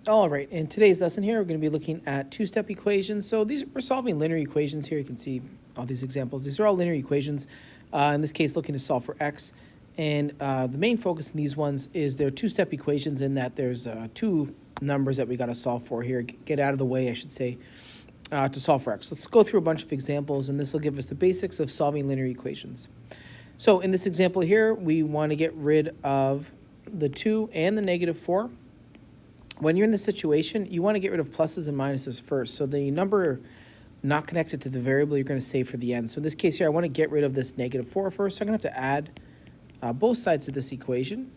All right, in today's lesson here, we're going to be looking at two-step equations. So we're solving linear equations here. You can see all these examples. These are all linear equations. In this case, looking to solve for x. And the main focus in these ones is they're two-step equations in that there's two numbers that we got to solve for here. Get out of the way, I should say, to solve for x. Let's go through a bunch of examples, and this will give us the basics of solving linear equations. So in this example here, we want to get rid of the 2 and the negative 4. When you're in this situation, you want to get rid of pluses and minuses first. So the number not connected to the variable you're going to save for the end. So in this case here, I want to get rid of this negative 4 first. So I'm going to have to add both sides of this equation.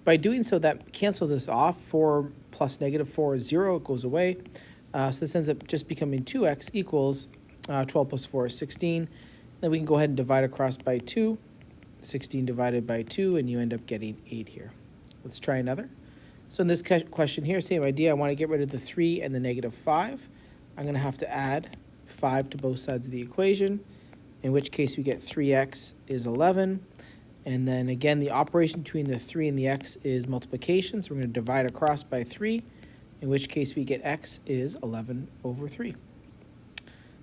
By doing so, that cancels this off. 4 plus negative 4 is 0. It goes away. So this ends up just becoming 2x equals 12 plus 4 is 16. Then we can go ahead and divide across by 2. 16 divided by 2, and you end up getting 8 here. Let's try another. So in this question here, same idea. I want to get rid of the 3 and the negative 5. I'm going to have to add 5 to both sides of the equation, in which case we get 3x is 11. And then again, the operation between the 3 and the x is multiplication. So we're going to divide across by 3, in which case we get x is 11 over 3.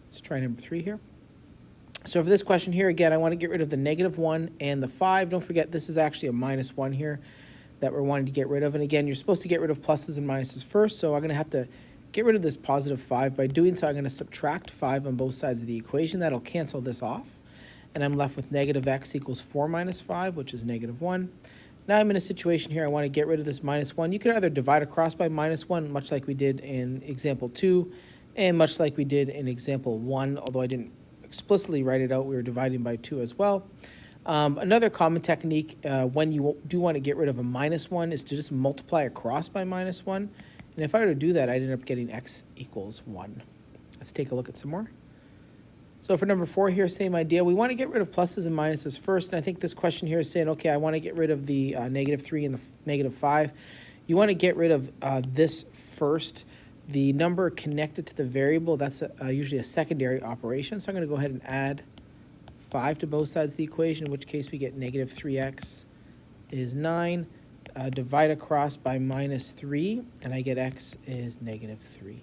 Let's try number 3 here. So for this question here, again, I want to get rid of the negative 1 and the 5. Don't forget, this is actually a minus 1 here that we're wanting to get rid of. And again, you're supposed to get rid of pluses and minuses first, so I'm going to have to get rid of this positive 5. By doing so, I'm going to subtract 5 on both sides of the equation. That'll cancel this off. And I'm left with negative x equals 4 minus 5, which is negative 1. Now I'm in a situation here, I want to get rid of this minus 1. You could either divide across by minus 1, much like we did in example 2, and much like we did in example 1, although I didn't explicitly write it out, we were dividing by 2 as well. Another common technique when you do want to get rid of a minus 1 is to just multiply across by minus 1. And if I were to do that, I'd end up getting x equals 1. Let's take a look at some more. So for number 4 here, same idea. We want to get rid of pluses and minuses first. And I think this question here is saying, okay, I want to get rid of the negative 3 and the negative 5. You want to get rid of this first. The number connected to the variable, that's usually a secondary operation. So I'm going to go ahead and add 5 to both sides of the equation, in which case we get negative 3x is 9. Divide across by minus 3, and I get x is negative 3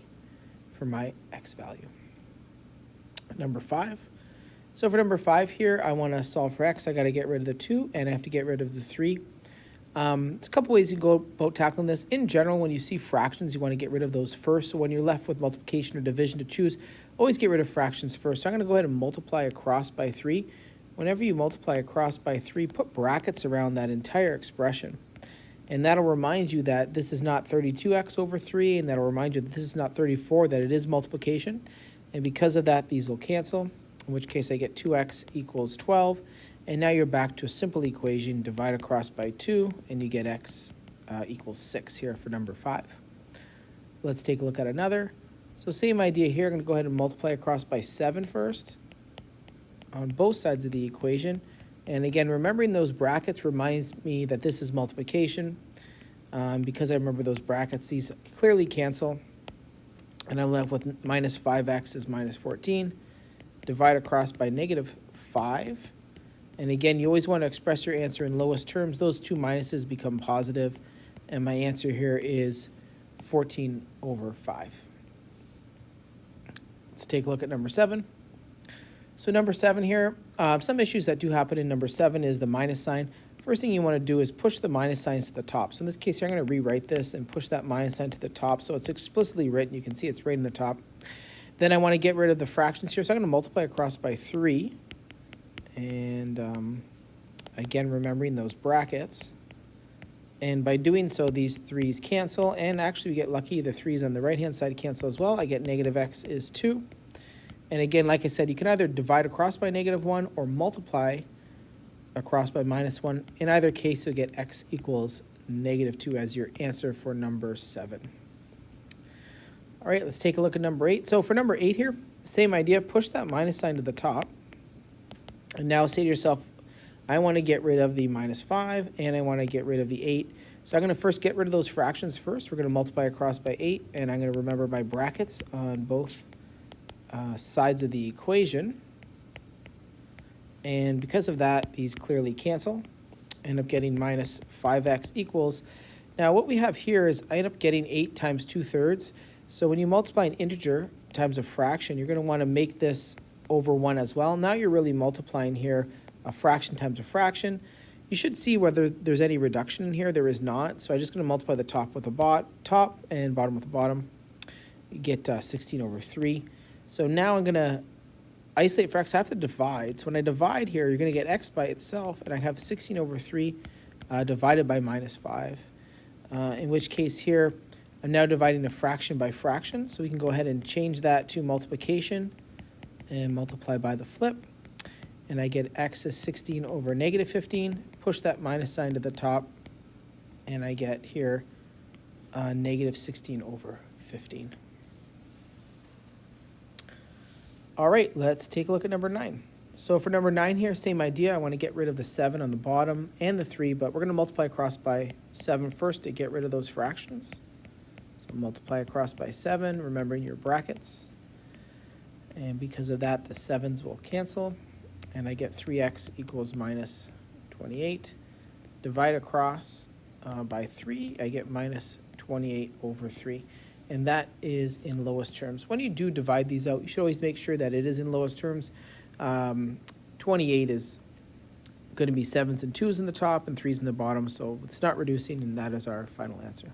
for my x value. Number 5. So for number 5 here, I want to solve for x. I got to get rid of the 2, and I have to get rid of the 3. There's a couple ways you can go about tackling this. In general, when you see fractions, you want to get rid of those first. So when you're left with multiplication or division to choose, always get rid of fractions first. So I'm going to go ahead and multiply across by 3. Whenever you multiply across by 3, put brackets around that entire expression. And that'll remind you that this is not 32x over 3, and that'll remind you that this is not 34, that it is multiplication. And because of that, these will cancel, in which case I get 2x equals 12. And now you're back to a simple equation, divide across by 2, and you get x equals 6 here for number 5. Let's take a look at another. So same idea here. I'm going to go ahead and multiply across by 7 first on both sides of the equation. And again, remembering those brackets reminds me that this is multiplication. Because I remember those brackets, these clearly cancel. And I'm left with minus 5x is minus 14. Divide across by negative 5. And again, you always want to express your answer in lowest terms. Those two minuses become positive. And my answer here is 14 over 5. Let's take a look at number 7. So number 7 here, some issues that do happen in number 7 is the minus sign. First thing you want to do is push the minus signs to the top. So in this case here, I'm going to rewrite this and push that minus sign to the top. So it's explicitly written. You can see it's right in the top. Then I want to get rid of the fractions here. So I'm going to multiply across by 3. And again, remembering those brackets. And by doing so, these 3's cancel. And actually, we get lucky. The 3's on the right-hand side cancel as well. I get negative x is 2. And again, like I said, you can either divide across by negative 1 or multiply across by minus 1. In either case, you'll get x equals negative 2 as your answer for number 7. All right, let's take a look at number 8. So for number 8 here, same idea. Push that minus sign to the top. And now say to yourself, I want to get rid of the minus 5, and I want to get rid of the 8. So I'm going to first get rid of those fractions first. We're going to multiply across by 8, and I'm going to remember my brackets on both sides of the equation. And because of that, these clearly cancel. End up getting minus 5x equals Now what we have here is I end up getting 8 times 2/3. So when you multiply an integer times a fraction, you're going to want to make this over 1 as well. Now you're really multiplying here a fraction times a fraction. You should see whether there's any reduction in here. There is not. So I'm just going to multiply the top with the top and bottom with the bottom. You get 16/3. So now I'm going to isolate for x. I have to divide. So when I divide here, you're going to get x by itself, and I have 16/3 divided by -5. In which case here, I'm now dividing a fraction by fraction. So we can go ahead and change that to multiplication and multiply by the flip. And I get x is 16/-15. Push that minus sign to the top, and I get here -16/15. All right, let's take a look at number 9. So for number 9 here, same idea. I want to get rid of the 7 on the bottom and the 3, but we're going to multiply across by 7 first to get rid of those fractions. So multiply across by 7, remembering your brackets. And because of that, the 7s will cancel, and I get 3x equals -28. Divide across by 3, I get -28/3. And that is in lowest terms. When you do divide these out, you should always make sure that it is in lowest terms. 28 is going to be 7s and 2s in the top and 3s in the bottom, so it's not reducing, and that is our final answer.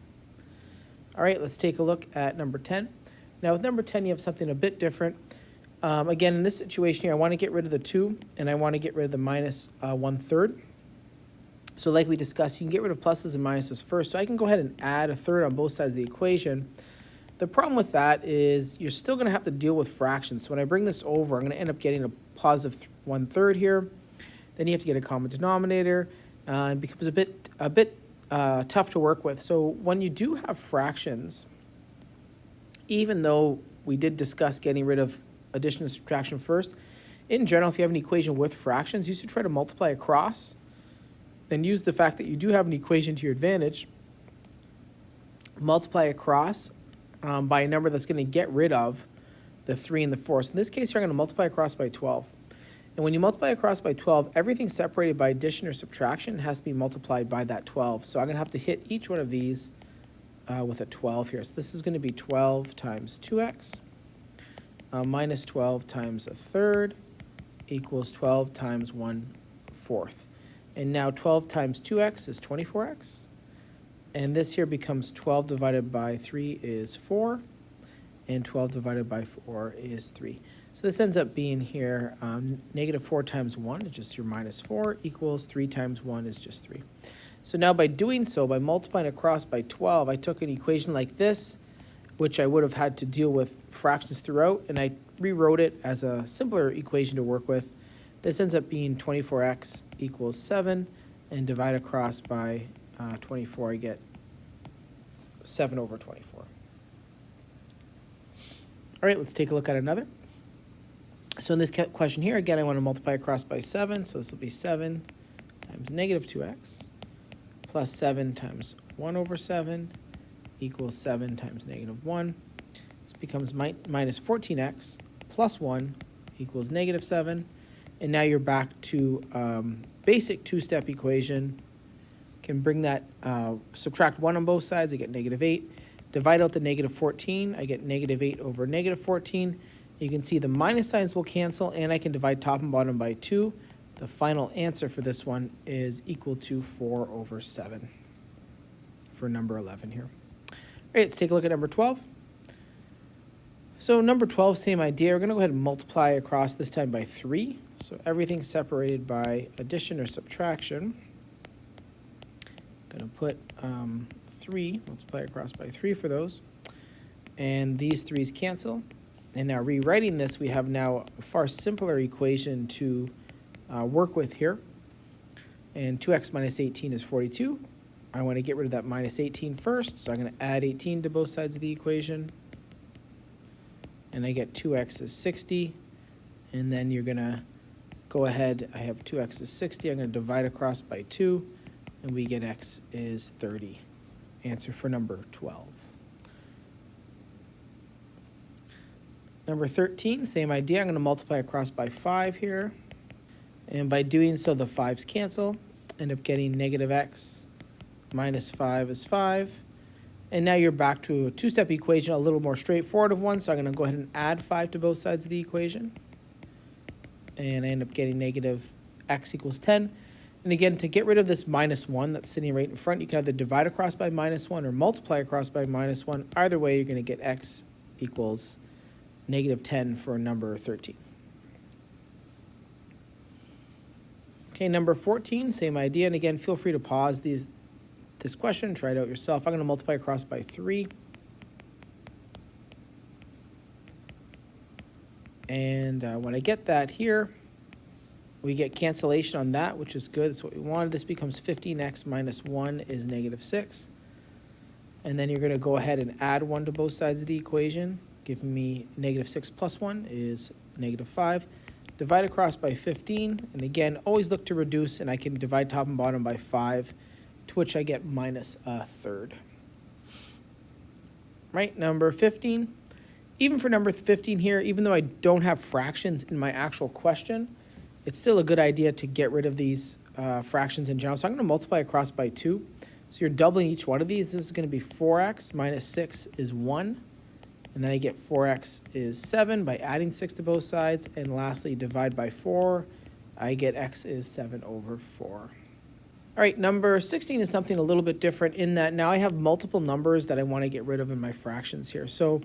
All right, let's take a look at number 10. Now with number 10, you have something a bit different. Again, in this situation here, I want to get rid of the 2, and I want to get rid of the -1/3. So like we discussed, you can get rid of pluses and minuses first. So I can go ahead and add a third on both sides of the equation. The problem with that is you're still going to have to deal with fractions. So when I bring this over, I'm going to end up getting a positive 1/3 here. Then you have to get a common denominator. It becomes a bit tough to work with. So when you do have fractions, even though we did discuss getting rid of addition and subtraction first, in general, if you have an equation with fractions, you should try to multiply across and use the fact that you do have an equation to your advantage. Multiply across by a number that's going to get rid of the 3 and the 4. So in this case, you're going to multiply across by 12. And when you multiply across by 12, everything separated by addition or subtraction has to be multiplied by that 12. So I'm going to have to hit each one of these with a 12 here. So this is going to be 12 times 2x minus 12 times a third equals 12 times 1/4. And now 12 times 2x is 24x. And this here becomes 12 divided by 3 is 4. And 12 divided by 4 is 3. So this ends up being here -4 times 1 is just your -4 equals 3 times 1 is just 3. So now by doing so, by multiplying across by 12, I took an equation like this, which I would have had to deal with fractions throughout, and I rewrote it as a simpler equation to work with. This ends up being 24x equals 7, and divide across by 24, I get 7/24. All right, let's take a look at another. So in this question here, again, I want to multiply across by 7, so this will be 7 times -2x plus 7 times 1/7 equals 7 times -1. This becomes minus 14x plus 1 equals -7. And now you're back to basic two-step equation. Can bring that, subtract 1 on both sides, I get -8. Divide out the -14, I get -8/-14. You can see the minus signs will cancel, and I can divide top and bottom by 2. The final answer for this one is equal to 4/7 for number 11 here. All right, let's take a look at number 12. So number 12, same idea. We're going to go ahead and multiply across this time by 3. So everything's separated by addition or subtraction. Going to put 3, multiply across by 3 for those. And these 3's cancel. And now rewriting this, we have now a far simpler equation to work with here. And 2x minus 18 is 42. I want to get rid of that minus 18 first, so I'm going to add 18 to both sides of the equation. And I get 2x is 60. And then you're going to go ahead, I have 2x is 60. I'm going to divide across by 2, and we get x is 30. Answer for number 12. Number 13, same idea. I'm going to multiply across by 5 here. And by doing so, the 5's cancel. End up getting -x minus 5 is 5. And now you're back to a two-step equation, a little more straightforward of one. So I'm going to go ahead and add 5 to both sides of the equation. And I end up getting negative x equals 10. And again, to get rid of this minus 1 that's sitting right in front, you can either divide across by minus 1 or multiply across by minus 1. Either way, you're going to get x equals negative 10 for number 13. Okay, number 14, same idea. And again, feel free to pause this question, try it out yourself. I'm going to multiply across by 3. And when I get that here, we get cancellation on that, which is good. That's what we wanted. This becomes 15x minus 1 is negative 6. And then you're going to go ahead and add 1 to both sides of the equation, giving me negative 6 plus 1 is negative 5. Divide across by 15. And again, always look to reduce, and I can divide top and bottom by 5, to which I get minus a third. Right, number 15. Even for number 15 here, even though I don't have fractions in my actual question, it's still a good idea to get rid of these fractions in general. So I'm going to multiply across by 2. So you're doubling each one of these. This is going to be 4x minus 6 is 1. And then I get 4x is 7 by adding 6 to both sides. And lastly, divide by 4. I get x is 7 over 4. All right, number 16 is something a little bit different in that now I have multiple numbers that I want to get rid of in my fractions here. So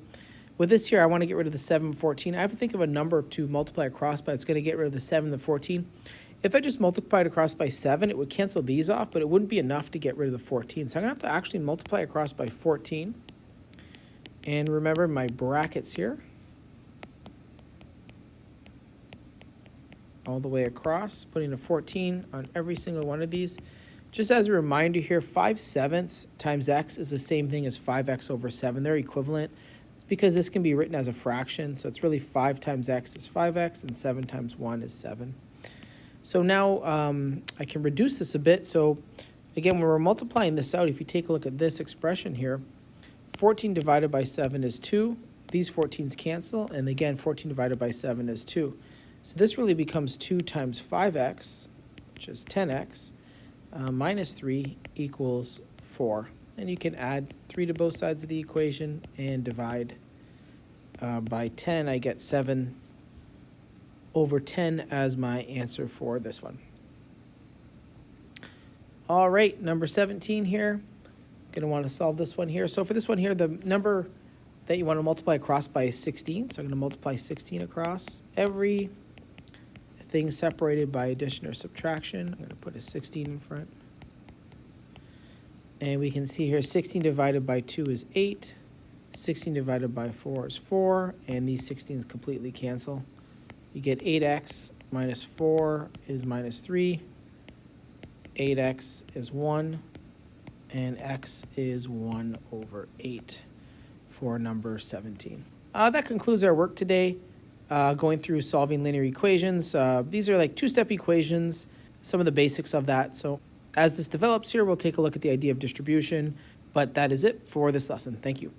with this here, I want to get rid of the 7 and 14. I have to think of a number to multiply across by. It's going to get rid of the 7 and the 14. If I just multiplied across by 7, it would cancel these off, but it wouldn't be enough to get rid of the 14. So I'm going to have to actually multiply across by 14. And remember my brackets here. All the way across, putting a 14 on every single one of these. Just as a reminder here, 5/7 times x is the same thing as 5x over 7. They're equivalent. It's because this can be written as a fraction, so it's really 5 times x is 5x, and 7 times 1 is 7. So now I can reduce this a bit. So again, when we're multiplying this out, if you take a look at this expression here, 14 divided by 7 is 2. These 14s cancel, and again, 14 divided by 7 is 2. So this really becomes 2 times 5x, which is 10x, minus 3 equals 4. And you can add 3 to both sides of the equation and divide by 10. I get 7 over 10 as my answer for this one. All right, number 17 here. Going to want to solve this one here. So for this one here, the number that you want to multiply across by is 16. So I'm going to multiply 16 across. Every thing separated by addition or subtraction, I'm going to put a 16 in front. And we can see here 16 divided by 2 is 8. 16 divided by 4 is 4. And these 16s completely cancel. You get 8x minus 4 is minus 3. 8x is 1. And x is 1 over 8 for number 17. That concludes our work today, going through solving linear equations. These are like two-step equations, some of the basics of that. So as this develops here, we'll take a look at the idea of distribution. But that is it for this lesson. Thank you.